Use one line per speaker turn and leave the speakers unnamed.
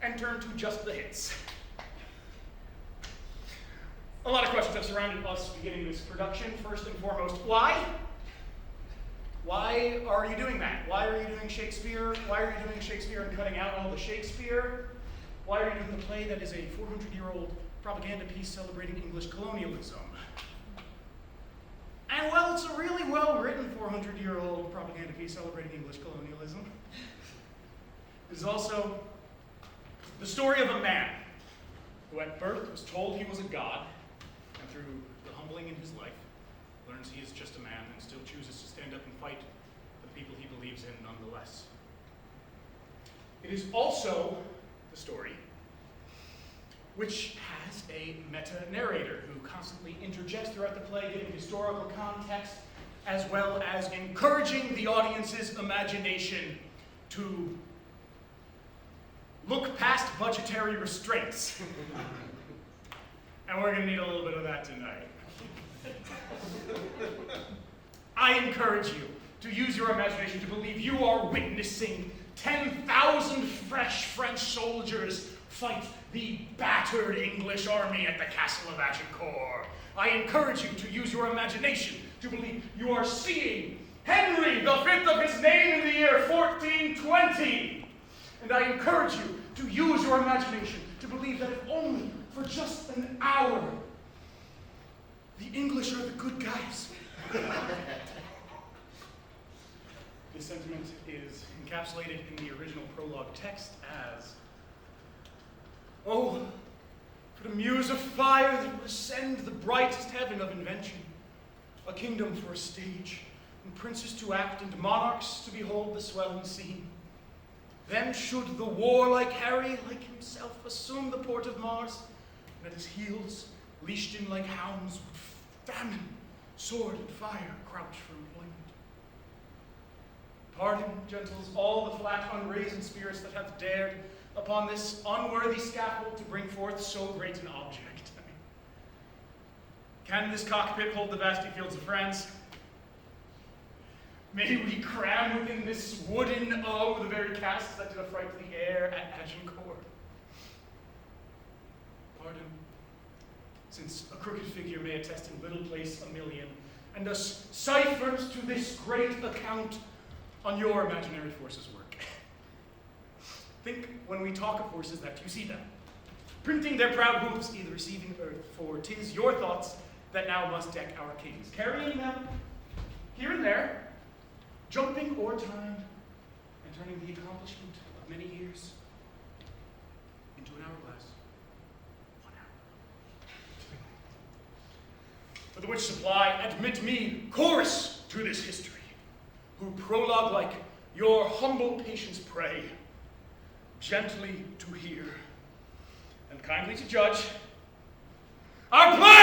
and turn to just the hits. A lot of questions have surrounded us beginning this production. First and foremost, why? Why are you doing that? Why are you doing Shakespeare? Why are you doing Shakespeare and cutting out all the Shakespeare? Why are you doing the play that is a 400-year-old propaganda piece celebrating English colonialism? And well, it's a really well-written 400-year-old propaganda piece celebrating English colonialism. It is also the story of a man who at birth was told he was a god, and through the humbling in his life, learns he is just a man and still chooses to stand up and fight for the people he believes in nonetheless. It is also the story which has a meta-narrator who constantly interjects throughout the play, giving historical context, as well as encouraging the audience's imagination to look past budgetary restraints. And we're going to need a little bit of that tonight. I encourage you to use your imagination to believe you are witnessing 10,000 fresh French soldiers fight the battered English army at the castle of Agincourt. I encourage you to use your imagination to believe you are seeing Henry the Fifth of his name in the year 1420. And I encourage you to use your imagination to believe that if only for just an hour, the English are the good guys. This sentiment is encapsulated in the original prologue text as, "Oh, for the muse of fire that would ascend the brightest heaven of invention, a kingdom for a stage, and princes to act, and monarchs to behold the swelling scene. Then should the warlike Harry, like himself, assume the port of Mars, and at his heels, leashed in like hounds, would famine, sword, and fire crouch for employment. Pardon, gentles, all the flat, unraised spirits that have dared upon this unworthy scaffold to bring forth so great an object. Can this cockpit hold the vasty fields of France? May we cram within this wooden O the very casks that did affright the air at Agincourt. Pardon, since a crooked figure may attest in little place a million, and thus ciphers to this great account on your imaginary forces work. Think when we talk of horses that you see them, printing their proud hooves, either receiving earth, for 'tis your thoughts that now must deck our kings, carrying them here and there, jumping o'er time, and turning the accomplishment of many years into an hourglass. 1 hour. For the which supply, admit me chorus to this history, who prologue like your humble patience pray, gently to hear, and kindly to judge our play!